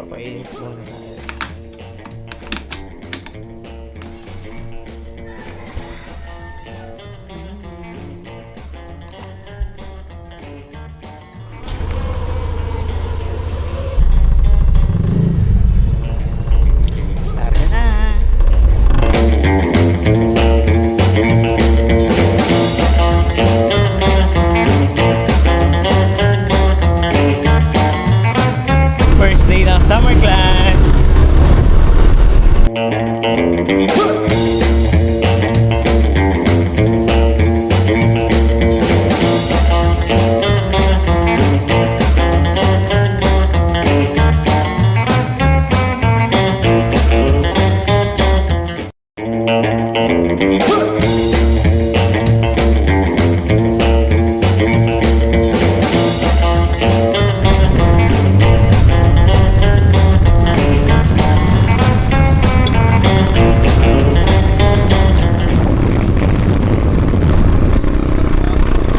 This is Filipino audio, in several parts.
Papainit muna tayo. Tara na! First day ng summer class!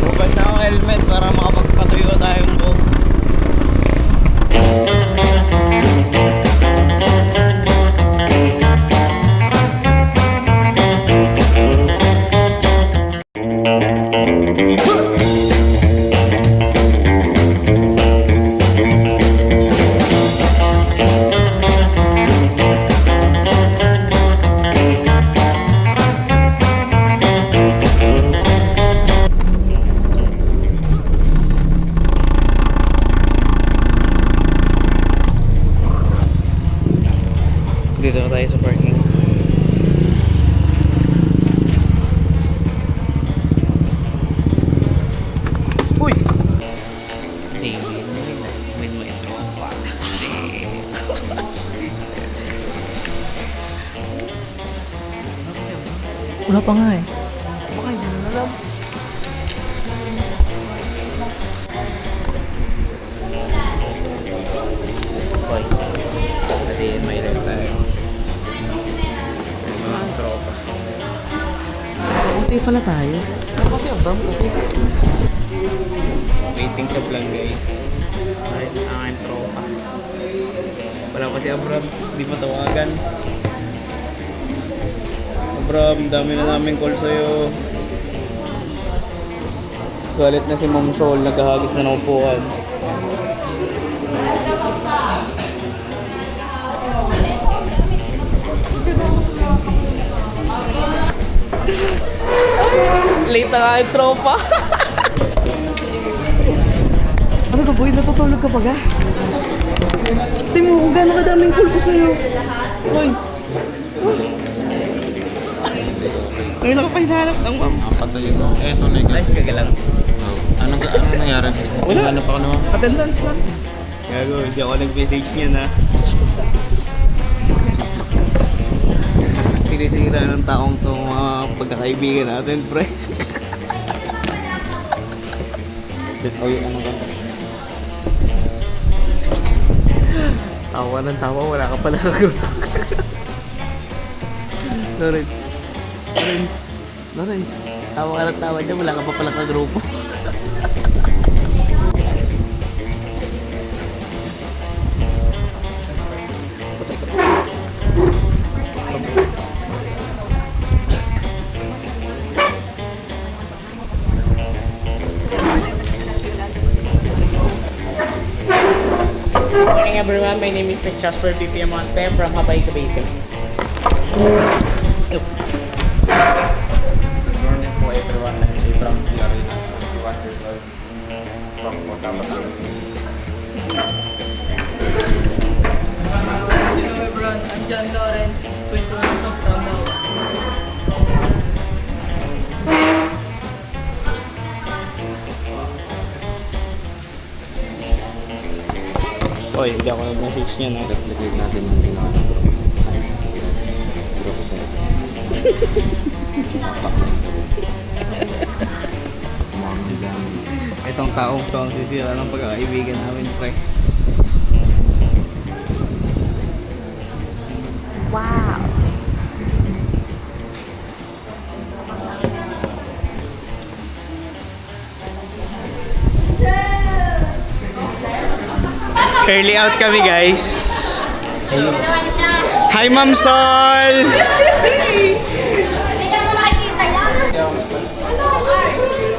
Bubad na ako helmet para makapagpatuyo tayong buhok. Dito na tayo sa parking. Uy! Hindi mo intro pa. Wala pa nga eh. Baka hindi na alam. Hoy. Pati may live tayo. May mga tropa. Hindi pala tayo. Kasi ang bam kasi. Waiting shop lang guys. Ay, ang aking tropa. Wala pa si Abram. Di pa tawagan. Abram, dami na namin call sa'yo. Galit na si Ma'am Sol. Naghahagis na ng upuan. Late na nga yung tropa. Ano ka boy? Natutulog ka pa ga? Tingnan mo kung gano'ng kadaming call ko sa'yo. Boy. Ngayon ako pa hinahanap ng ma'am. Patay mo. Eto na yung Nice ka lang. Anong nangyari? Wala. Ano pa ka naman? Attendance lang. Gago, hindi ako nag-message niya na. Sinisira ng taong to mga pagkakaibigan natin, pre. Oy, ano ka? Tawa ng tawa, wala ka pala sa group. Lawrence. Tawa ka ng tawa dyan, wala ka pa pala sa grupo. Good morning everyone, my name is Nick Jasper BPM Monte from Habay, Cavite. Good morning po everyone. I'm Abraham C. Arena, 21 years old from Cotabato. Hello everyone, I'm John Lawrence, 21 years old from Davao. Oy, hindi ako nag-message niya na. Lagay natin yung ginawa ng group. Group ko sa'yo. Mami lang. Itong taong to ang sisira ng pagkakaibigan namin, pre. Wow! Early out kami guys. Hi, Ma'am Sol!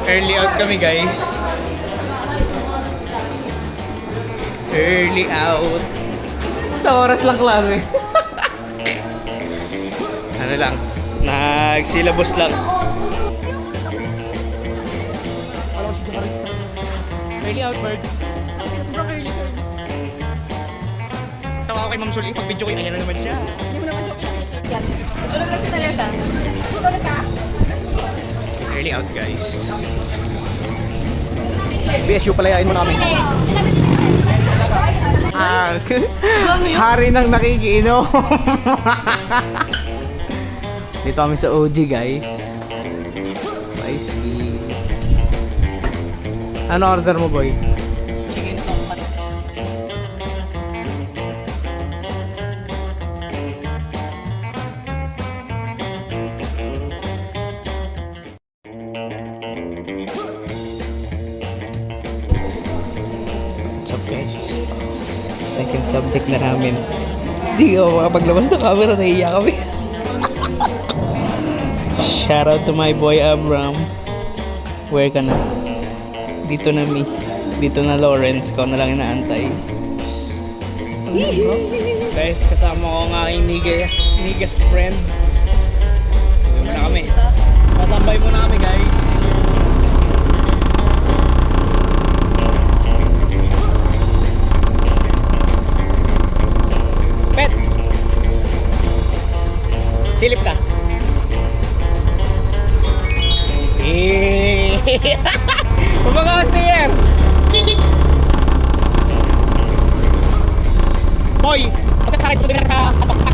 Early out kami, guys. Early out. Sa oras lang klase. Ano lang, nagsilabos lang. Early out, birds. Tawa ko kay Ma'am Sol, pag video ko, ayan na naman siya. Early out, guys. BSU palayain mo namin. Hari ng nakikiinom. Dito kami sa OG, guys. Ice cream. Ano order mo, boy? Chicken tongkat. What's up, guys? Second subject na namin. Hindi ko makapaglabas ng camera, nahiya kami. Shout out to my boy Abram. Where ka na? Dito na mi. Dito na Lawrence. Ikaw na lang inaantay. Guys, kasama ko ang aking niggas friend. Dito na kami. Tatambay muna kami, guys. Pet! Silip ka. Eh. Pumagawas na yan. Boy, pagkakakit ko din sa apak.